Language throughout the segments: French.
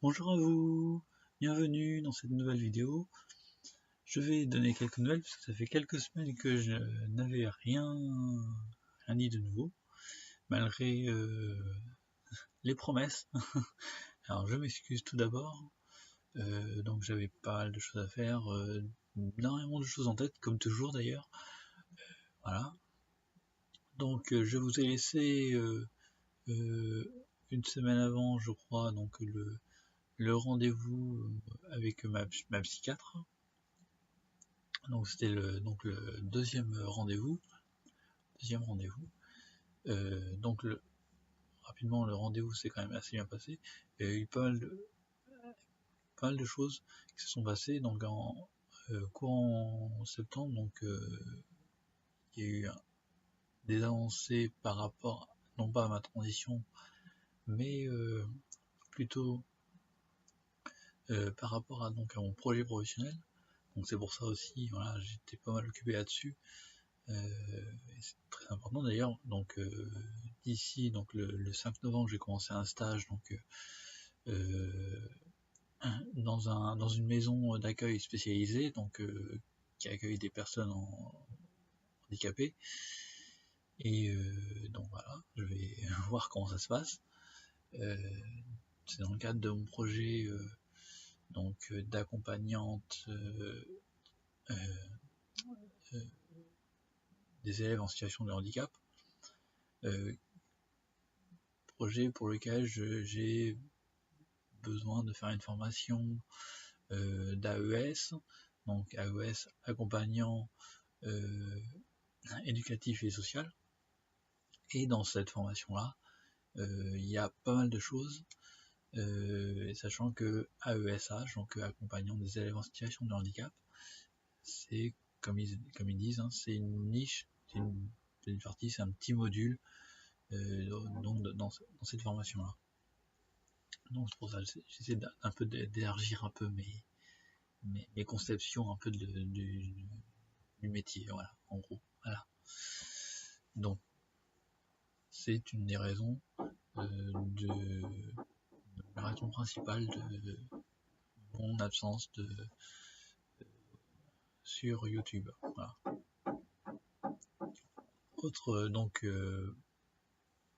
Bonjour à vous, bienvenue dans cette nouvelle vidéo. Je vais donner quelques nouvelles parce que ça fait quelques semaines que je n'avais rien dit de nouveau, malgré les promesses. Alors je m'excuse tout d'abord, donc j'avais pas mal de choses à faire, énormément de choses en tête, comme toujours d'ailleurs. Voilà. Donc je vous ai laissé une semaine avant, je crois, donc le rendez-vous avec ma psychiatre. Donc c'était le deuxième rendez-vous. Donc rapidement, le rendez-vous s'est quand même assez bien passé. Il y a eu pas mal de choses qui se sont passées. Donc en courant septembre, donc il y a eu des avancées par rapport non pas à ma transition, mais plutôt par rapport à mon projet professionnel. Donc c'est pour ça aussi, voilà, j'étais pas mal occupé là-dessus. C'est très important d'ailleurs. Donc d'ici le 5 novembre, j'ai commencé un stage dans une maison d'accueil spécialisée, qui accueille des personnes handicapées. Et donc voilà, je vais voir comment ça se passe. C'est dans le cadre de mon projet d'accompagnante des élèves en situation de handicap. Projet pour lequel j'ai besoin de faire une formation d'AES, donc AES accompagnant éducatif et social. Et dans cette formation-là, il y a pas mal de choses, sachant que AESH, donc accompagnant des élèves en situation de handicap, c'est comme ils disent, hein, c'est une niche, c'est une partie, c'est un petit module dans cette formation-là. Donc c'est pour ça que j'essaie un peu d'élargir un peu mes conceptions un peu du métier, voilà, en gros. Voilà. Donc c'est une des raisons la raison principale de mon absence sur YouTube. Voilà. Autre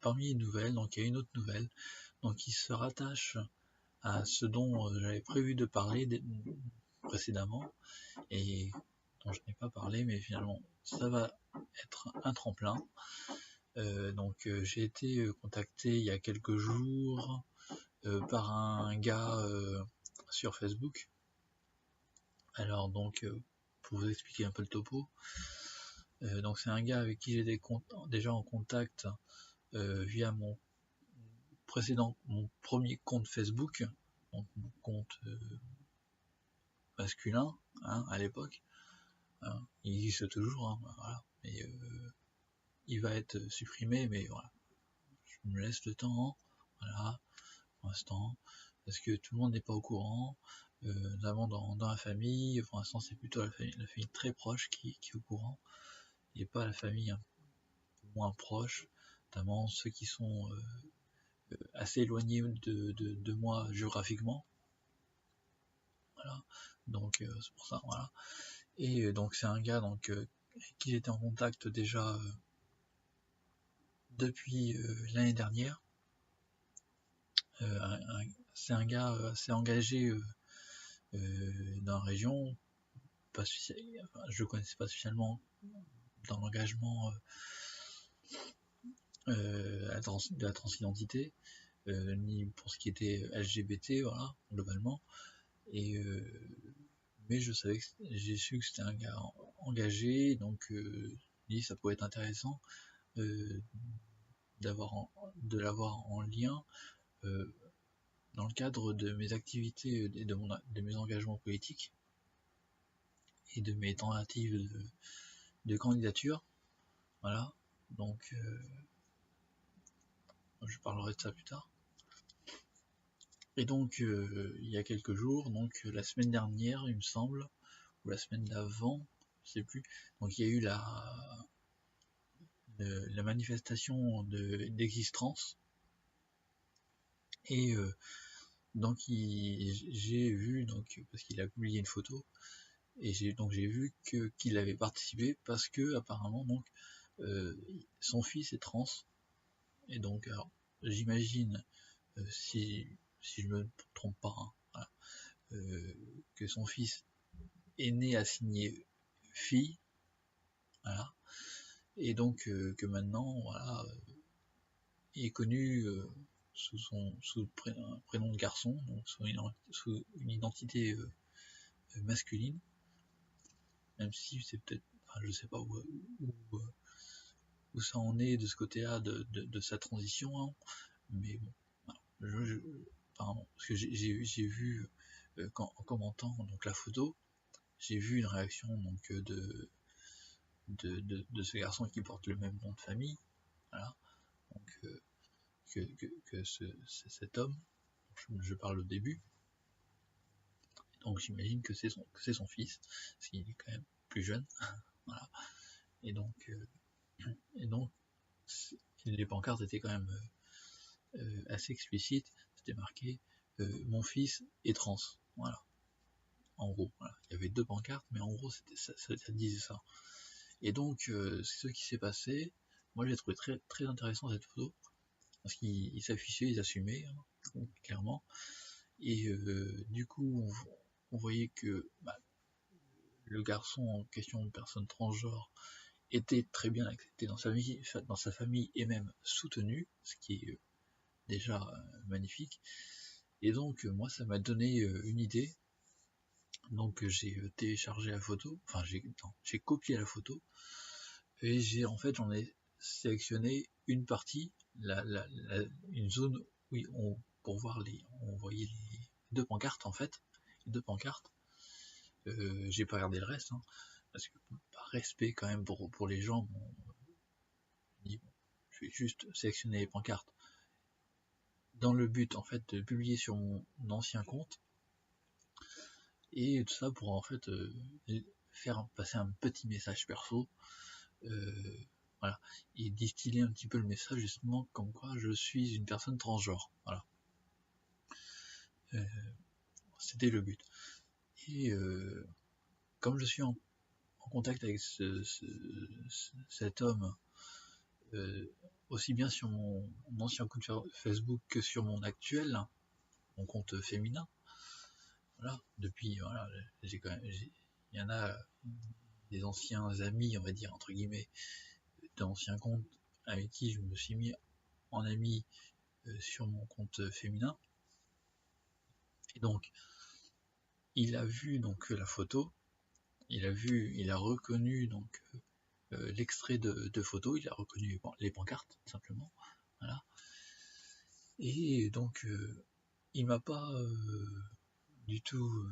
parmi les nouvelles, donc il y a une autre nouvelle qui se rattache à ce dont j'avais prévu de parler précédemment et dont je n'ai pas parlé, mais finalement ça va être un tremplin. J'ai été contacté il y a quelques jours par un gars sur Facebook. Alors pour vous expliquer un peu le topo, c'est un gars avec qui j'étais déjà en contact via mon premier compte Facebook, donc mon compte masculin, hein, à l'époque. Hein, il existe toujours, hein, voilà. Et il va être supprimé, mais voilà. Je me laisse le temps, voilà, pour l'instant, parce que tout le monde n'est pas au courant, notamment dans la famille. Pour l'instant, c'est plutôt la famille très proche qui est au courant, et pas la famille un peu moins proche, notamment ceux qui sont assez éloignés de moi géographiquement. Voilà, donc c'est pour ça, voilà. Et c'est un gars avec qui j'étais en contact déjà depuis l'année dernière. C'est un gars assez engagé dans la région, je le connaissais pas spécialement dans l'engagement de la transidentité, ni pour ce qui était LGBT, voilà, globalement. Et mais j'ai su que c'était un gars engagé, donc ça pouvait être intéressant de l'avoir en lien dans le cadre de mes activités et de mes engagements politiques et de mes tentatives de candidature. Voilà, donc je parlerai de ça plus tard. Et il y a quelques jours, la semaine dernière, il me semble, ou la semaine d'avant, je sais plus, il y a eu la manifestation d'existence, et Donc j'ai vu, donc parce qu'il a publié une photo, et j'ai vu qu'il avait participé parce que apparemment donc son fils est trans, et donc alors j'imagine, si je me trompe pas, hein, voilà, que son fils est né assigné fille, voilà, et donc que maintenant voilà, il est connu sous un prénom de garçon, donc sous une identité masculine, même si c'est peut-être, enfin, je sais pas où ça en est de ce côté-là de sa transition, hein, mais bon, voilà. Apparemment, parce que j'ai vu, en commentant donc la photo, j'ai vu une réaction donc de ce garçon qui porte le même nom de famille, voilà, donc que cet homme, je parle au début, donc j'imagine que c'est son fils, parce qu'il est quand même plus jeune, voilà, et donc les pancartes étaient quand même assez explicites, c'était marqué mon fils est trans, voilà, en gros, voilà. Il y avait 2 pancartes, mais en gros ça disait ça. Et donc c'est ce qui s'est passé. Moi j'ai trouvé très, très intéressant cette photo, parce qu'il s'affichait, ils assumaient, hein, clairement, et du coup on voyait que le garçon en question, une personne transgenre, était très bien accepté dans sa famille et même soutenu, ce qui est déjà magnifique. Et donc moi ça m'a donné une idée, donc j'ai téléchargé la photo, enfin j'ai copié la photo, et j'en ai sélectionné une partie, une zone où pour voir on voyait les 2 pancartes en fait, les 2 pancartes. J'ai pas regardé le reste, hein, parce que par respect quand même pour les gens, bon, je vais juste sélectionner les pancartes dans le but en fait de publier sur mon ancien compte, et tout ça pour en fait faire passer un petit message perso, voilà, et distiller un petit peu le message justement comme quoi je suis une personne transgenre, voilà. C'était le but. Et comme je suis en contact avec cet homme, aussi bien sur mon ancien compte Facebook que sur mon actuel, mon compte féminin, voilà, depuis, voilà, il y en a des anciens amis, on va dire, entre guillemets, d'anciens comptes avec qui je me suis mis en ami sur mon compte féminin. Et donc, il a vu donc la photo, il a reconnu donc l'extrait de photo, il a reconnu les pancartes, simplement, voilà. Et donc, il m'a pas du tout,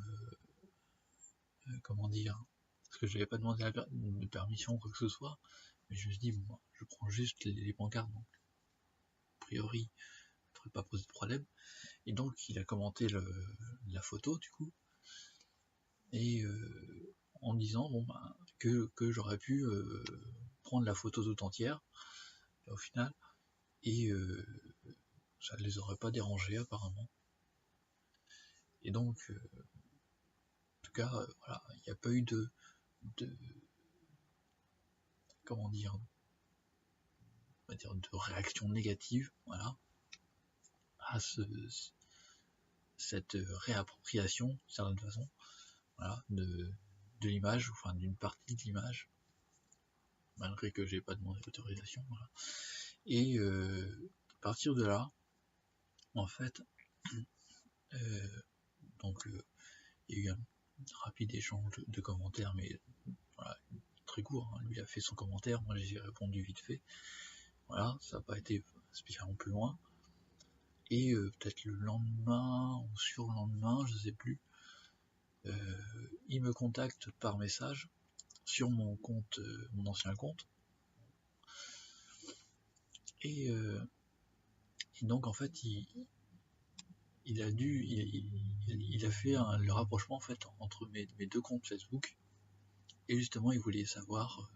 comment dire, parce que je n'avais pas demandé de permission ou quoi que ce soit, mais je me suis dit, bon, je prends juste les pancartes, donc a priori, je ne devrais pas poser de problème. Et donc, il a commenté la photo, du coup, et en disant bon, que j'aurais pu prendre la photo tout entière, au final, et ça ne les aurait pas dérangés, apparemment. Et donc, en tout cas, voilà, il n'y a pas eu de comment dire, on va dire, de réaction négative, voilà, à cette réappropriation, d'une certaine façon, voilà, de l'image, enfin d'une partie de l'image, malgré que j'ai pas demandé l'autorisation, voilà. Et à partir de là, en fait, donc il y a eu un rapide échange de commentaires, mais voilà, très court, hein. Lui a fait son commentaire, moi j'ai répondu vite fait, voilà, ça n'a pas été spécialement plus loin. Et peut-être le lendemain ou sur le lendemain, je sais plus, il me contacte par message sur mon compte, mon ancien compte, et donc en fait il a fait le rapprochement en fait entre mes 2 comptes Facebook, et justement il voulait savoir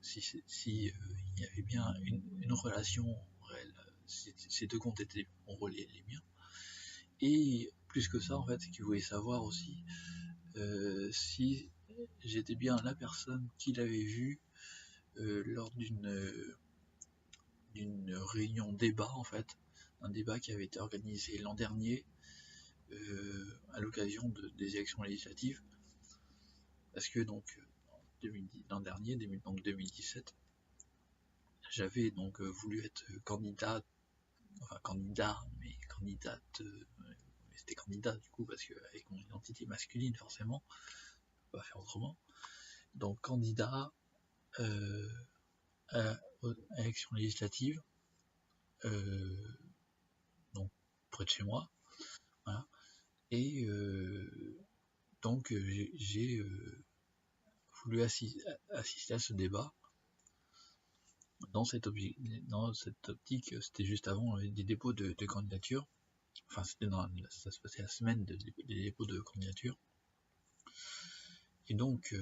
si il y avait bien une relation réelle, si ces 2 comptes étaient en relais les miens, Et plus que ça, en fait, c'est qu'il voulait savoir aussi si j'étais bien la personne qu'il avait vue lors d'une réunion débat, en fait, un débat qui avait été organisé l'an dernier à l'occasion des élections législatives, parce que donc l'an dernier, donc 2017, j'avais donc voulu être candidat, mais candidate, mais c'était candidat du coup, parce que avec mon identité masculine, forcément, on va pas faire autrement. Donc candidat à l'élection législative, donc près de chez moi, voilà. Et donc j'ai voulu assister à ce débat. Dans cette optique, c'était juste avant des dépôts de candidature. Enfin, ça se passait la semaine des dépôts de candidature. Et donc,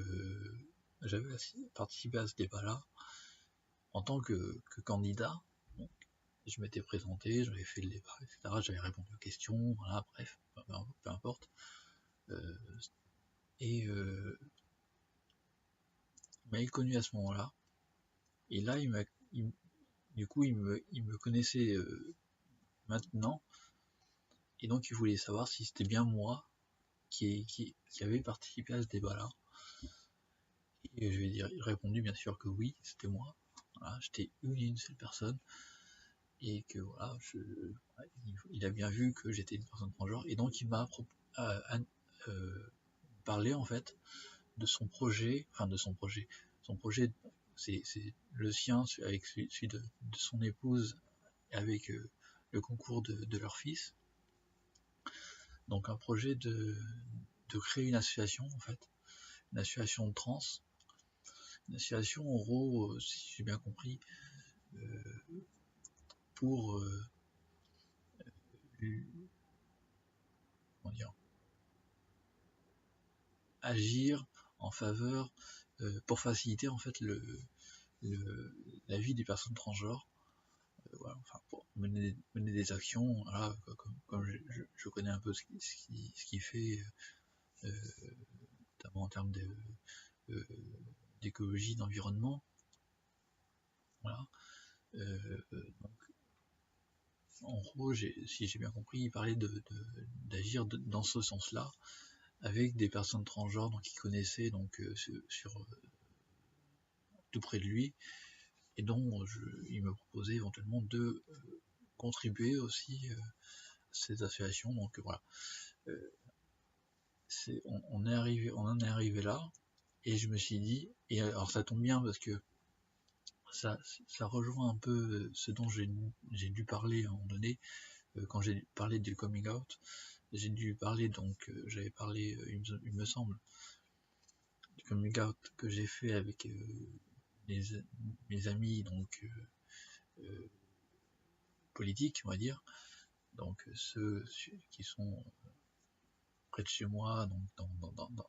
j'avais participé à ce débat-là en tant que candidat. Donc, je m'étais présenté, j'avais fait le débat, etc. J'avais répondu aux questions, voilà, bref, peu importe. Et il m'avait connu à ce moment-là. Et là, il me connaissait maintenant. Et donc, il voulait savoir si c'était bien moi qui avait participé à ce débat-là. Et je lui ai répondu bien sûr que oui, c'était moi. Voilà, j'étais une seule personne. Et que voilà, il a bien vu que j'étais une personne transgenre. Et donc, il m'a parlé en fait de son projet, son projet, c'est le sien avec celui de son épouse, avec le concours de leur fils. Donc un projet de créer une association, en fait, une association de trans, une association en gros, si j'ai bien compris, pour comment dire, agir en faveur, pour faciliter en fait la vie des personnes transgenres, voilà, enfin, pour mener des actions, voilà, comme je connais un peu ce qu'il fait, notamment en termes d'écologie, d'environnement, voilà. Donc, en gros, si j'ai bien compris, il parlait d'agir dans ce sens-là, avec des personnes transgenres donc, qu'il connaissait donc, tout près de lui, et dont il me proposait éventuellement de contribuer aussi à ces associations. Donc voilà, on en est arrivé là, et je me suis dit, et alors ça tombe bien parce que ça rejoint un peu ce dont j'ai dû parler à un moment donné, quand j'ai parlé du coming out. J'ai dû parler, donc j'avais parlé, il me semble, du coming out que j'ai fait avec mes amis, donc politiques, on va dire, donc ceux qui sont près de chez moi, donc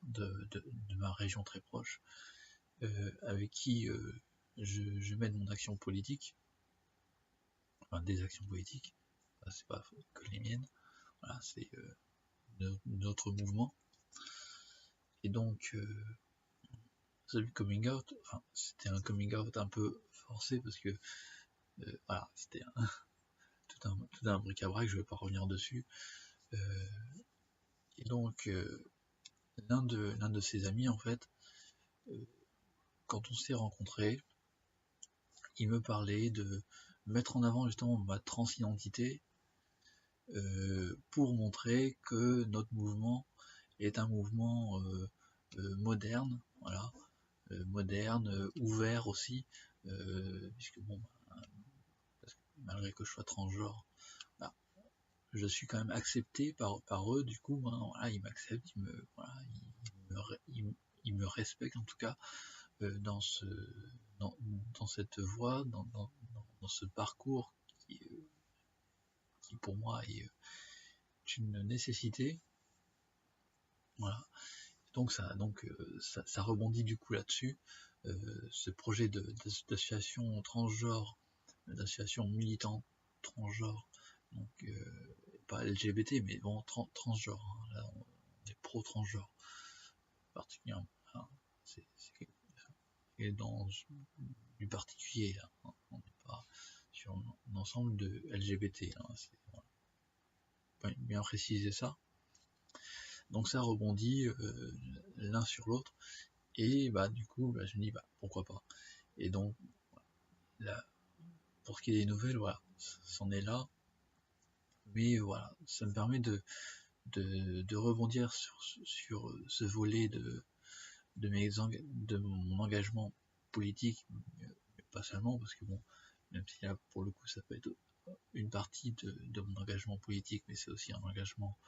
de ma région très proche, avec qui je mène mon action politique, enfin des actions politiques, c'est pas que les miennes, voilà, c'est notre mouvement. Et donc celui coming out, enfin c'était un coming out un peu forcé parce que voilà, c'était tout un bric-à-brac, je vais pas revenir dessus. Et donc l'un de ses amis, en fait, quand on s'est rencontrés, il me parlait de mettre en avant justement ma transidentité pour montrer que notre mouvement est un mouvement moderne, voilà, moderne, ouvert aussi, puisque bon, parce que malgré que je sois transgenre, bah, je suis quand même accepté par eux, du coup, hein, voilà, ils m'acceptent, ils me respectent en tout cas dans cette voie, dans ce parcours qui pour moi est une nécessité, voilà. Donc ça rebondit du coup là-dessus, ce projet d'association transgenre, d'association militante transgenre, donc pas LGBT, mais bon, transgenre, hein. Là, on est pro-transgenre, particulièrement. Hein. C'est dans du particulier, là. Hein. On n'est pas sur un ensemble de LGBT. Hein. Voilà. Bien préciser ça. Donc ça rebondit l'un sur l'autre, et bah du coup, bah, je me dis bah pourquoi pas. Et donc là, pour ce qui est des nouvelles, voilà, c'en est là. Mais voilà, ça me permet de rebondir sur ce volet de mon engagement politique, mais pas seulement, parce que bon, même si là pour le coup ça peut être une partie de mon engagement politique, mais c'est aussi un engagement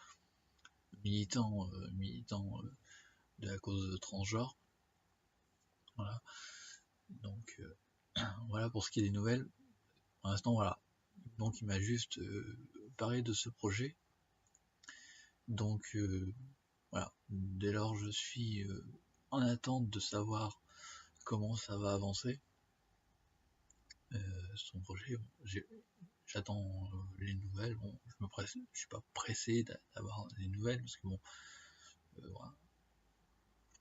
militant de la cause transgenre. Voilà. Donc voilà pour ce qui est des nouvelles. Pour l'instant, voilà. Donc il m'a juste parlé de ce projet. Donc voilà. Dès lors, je suis en attente de savoir comment ça va avancer. Son projet, bon, j'attends les nouvelles. Bon, je suis pas pressé d'avoir les nouvelles parce que bon, voilà,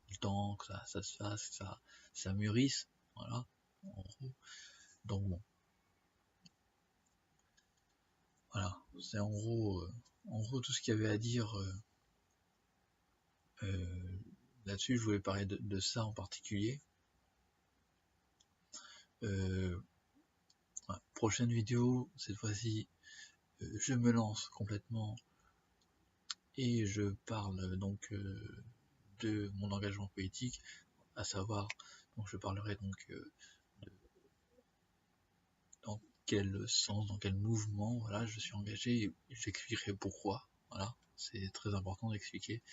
le temps que ça se fasse, que ça mûrisse, voilà, en gros. Donc bon, voilà, c'est en gros tout ce qu'il y avait à dire là-dessus. Je voulais parler de ça en particulier. Voilà. Prochaine vidéo, cette fois-ci, je me lance complètement et je parle donc de mon engagement politique, à savoir, donc je parlerai donc dans quel sens, dans quel mouvement, voilà, je suis engagé, et j'expliquerai pourquoi. Voilà, c'est très important d'expliquer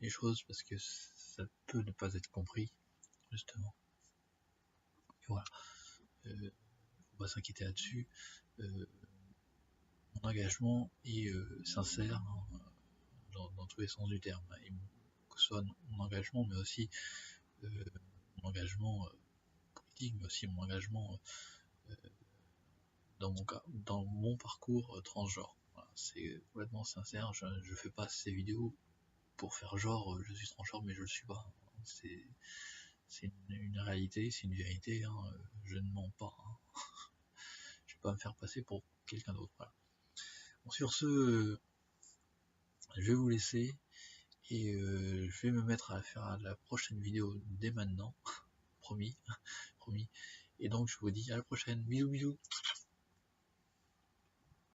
les choses parce que ça peut ne pas être compris, justement. Et voilà, faut pas s'inquiéter là-dessus. Mon engagement est sincère, hein, dans tous les sens du terme, et que ce soit mon engagement, mais aussi mon engagement politique, mais aussi mon engagement dans mon cas, dans mon parcours transgenre. Voilà, c'est complètement sincère. Je fais pas ces vidéos pour faire genre je suis transgenre, mais je le suis pas. C'est une réalité, c'est une vérité. Hein, je ne mens pas. Hein. Je vais pas me faire passer pour quelqu'un d'autre. Voilà. Bon, sur ce, je vais vous laisser et je vais me mettre à faire la prochaine vidéo dès maintenant, promis, promis. Et donc je vous dis à la prochaine. Bisous bisous.